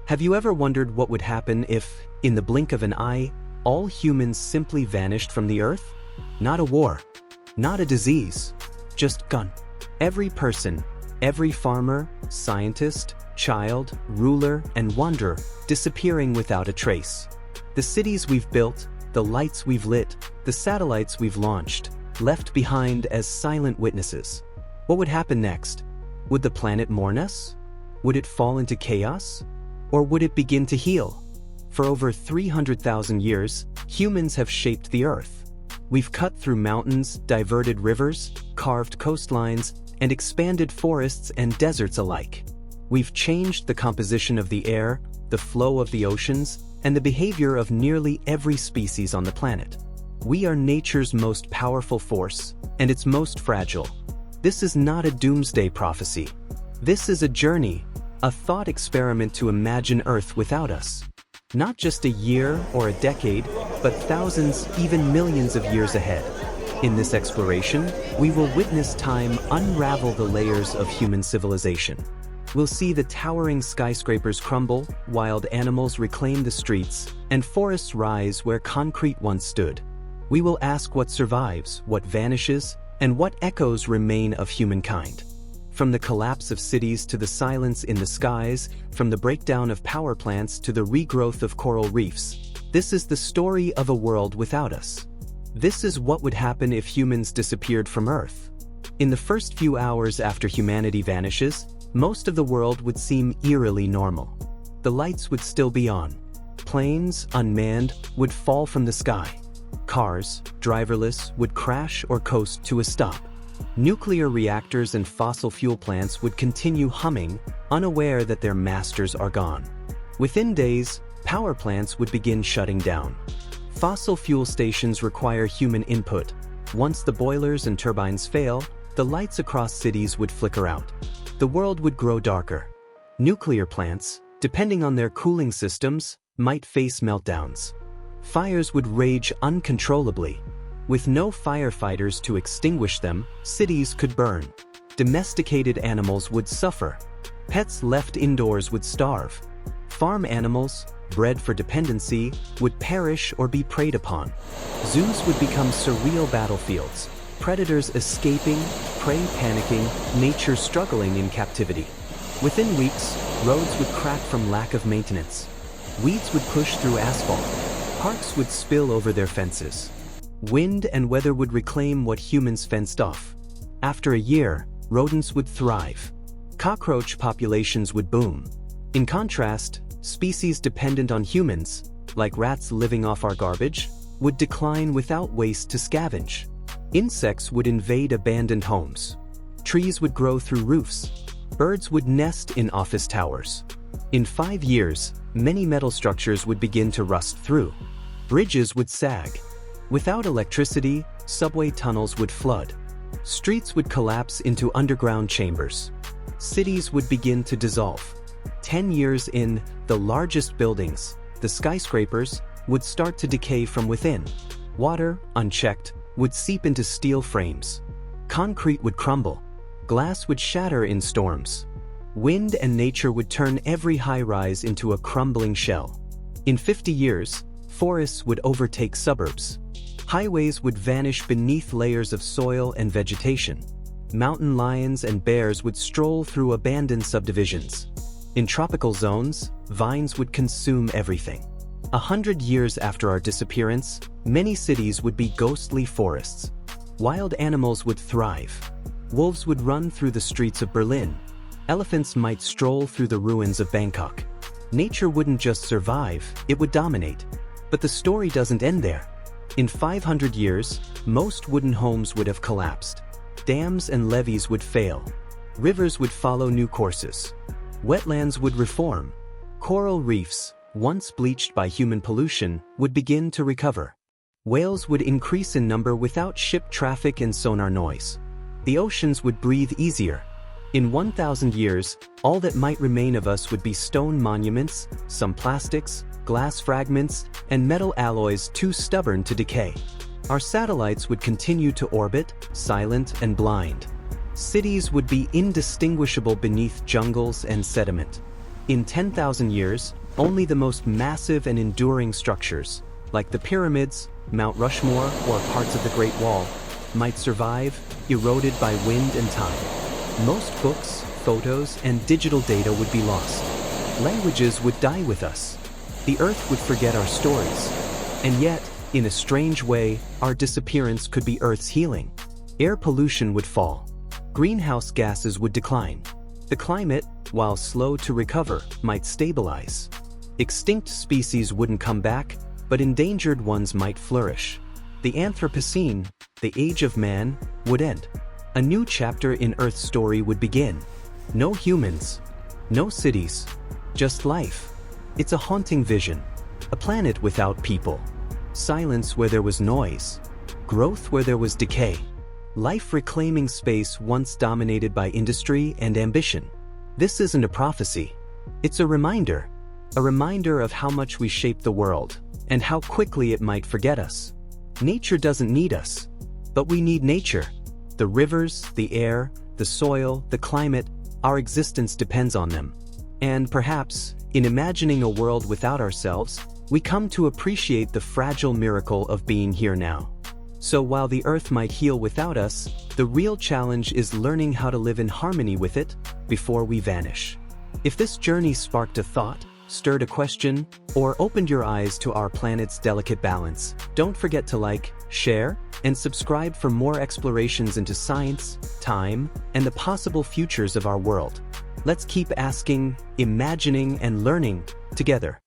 Have you ever wondered what would happen if, in the blink of an eye, all humans simply vanished from the Earth? Not a war, not a disease, just gone. Every person, every farmer, scientist, child, ruler, and wanderer disappearing without a trace. The cities we've built, the lights we've lit, the satellites we've launched, left behind as silent witnesses. What would happen next? Would the planet mourn us? Would it fall into chaos? Or would it begin to heal? For over 300,000 years, humans have shaped the Earth. We've cut through mountains, diverted rivers, carved coastlines, and expanded forests and deserts alike. We've changed the composition of the air, the flow of the oceans, and the behavior of nearly every species on the planet. We are nature's most powerful force, and its most fragile. This is not a doomsday prophecy. This is a journey, a thought experiment to imagine Earth without us. Not just a year or a decade, but thousands, even millions of years ahead. In this exploration, we will witness time unravel the layers of human civilization. We'll see the towering skyscrapers crumble, wild animals reclaim the streets, and forests rise where concrete once stood. We will ask what survives, what vanishes, and what echoes remain of humankind. From the collapse of cities to the silence in the skies, from the breakdown of power plants to the regrowth of coral reefs, this is the story of a world without us. This is what would happen if humans disappeared from Earth. In the first few hours after humanity vanishes, most of the world would seem eerily normal. The lights would still be on. Planes, unmanned, would fall from the sky. Cars, driverless, would crash or coast to a stop. Nuclear reactors and fossil fuel plants would continue humming, unaware that their masters are gone. Within days, power plants would begin shutting down. Fossil fuel stations require human input. Once the boilers and turbines fail, the lights across cities would flicker out. The world would grow darker. Nuclear plants, depending on their cooling systems, might face meltdowns. Fires would rage uncontrollably. With no firefighters to extinguish them, cities could burn. Domesticated animals would suffer. Pets left indoors would starve. Farm animals, bred for dependency, would perish or be preyed upon. Zoos would become surreal battlefields, predators escaping, prey panicking, nature struggling in captivity. Within weeks, roads would crack from lack of maintenance. Weeds would push through asphalt. Parks would spill over their fences. Wind and weather would reclaim what humans fenced off. After a year, rodents would thrive. Cockroach populations would boom. In contrast, species dependent on humans, like rats living off our garbage, would decline without waste to scavenge. Insects would invade abandoned homes. Trees would grow through roofs. Birds would nest in office towers. In 5 years, many metal structures would begin to rust through. Bridges would sag. Without electricity, subway tunnels would flood. Streets would collapse into underground chambers. Cities would begin to dissolve. 10 years in, the largest buildings, the skyscrapers, would start to decay from within. Water, unchecked, would seep into steel frames. Concrete would crumble. Glass would shatter in storms. Wind and nature would turn every high-rise into a crumbling shell. In 50 years, forests would overtake suburbs. Highways would vanish beneath layers of soil and vegetation. Mountain lions and bears would stroll through abandoned subdivisions. In tropical zones, vines would consume everything. 100 years after our disappearance, many cities would be ghostly forests. Wild animals would thrive. Wolves would run through the streets of Berlin. Elephants might stroll through the ruins of Bangkok. Nature wouldn't just survive, it would dominate. But the story doesn't end there. In 500 years, most wooden homes would have collapsed. Dams and levees would fail. Rivers would follow new courses. Wetlands would reform. Coral reefs, once bleached by human pollution, would begin to recover. Whales would increase in number without ship traffic and sonar noise. The oceans would breathe easier. In 1,000 years, all that might remain of us would be stone monuments, some plastics, glass fragments, and metal alloys too stubborn to decay. Our satellites would continue to orbit, silent and blind. Cities would be indistinguishable beneath jungles and sediment. In 10,000 years, only the most massive and enduring structures, like the pyramids, Mount Rushmore, or parts of the Great Wall, might survive, eroded by wind and tide. Most books, photos, and digital data would be lost. Languages would die with us. The Earth would forget our stories. And yet, in a strange way, our disappearance could be Earth's healing. Air pollution would fall. Greenhouse gases would decline. The climate, while slow to recover, might stabilize. Extinct species wouldn't come back, but endangered ones might flourish. The Anthropocene, the age of man, would end. A new chapter in Earth's story would begin. No humans, no cities, just life. It's a haunting vision. A planet without people. Silence where there was noise. Growth where there was decay. Life reclaiming space once dominated by industry and ambition. This isn't a prophecy. It's a reminder. A reminder of how much we shape the world, and how quickly it might forget us. Nature doesn't need us, but we need nature. The rivers, the air, the soil, the climate, our existence depends on them. And perhaps, in imagining a world without ourselves, we come to appreciate the fragile miracle of being here now. So while the Earth might heal without us, the real challenge is learning how to live in harmony with it before we vanish. If this journey sparked a thought, stirred a question, or opened your eyes to our planet's delicate balance, don't forget to like, share, and subscribe for more explorations into science, time, and the possible futures of our world. Let's keep asking, imagining, and learning together.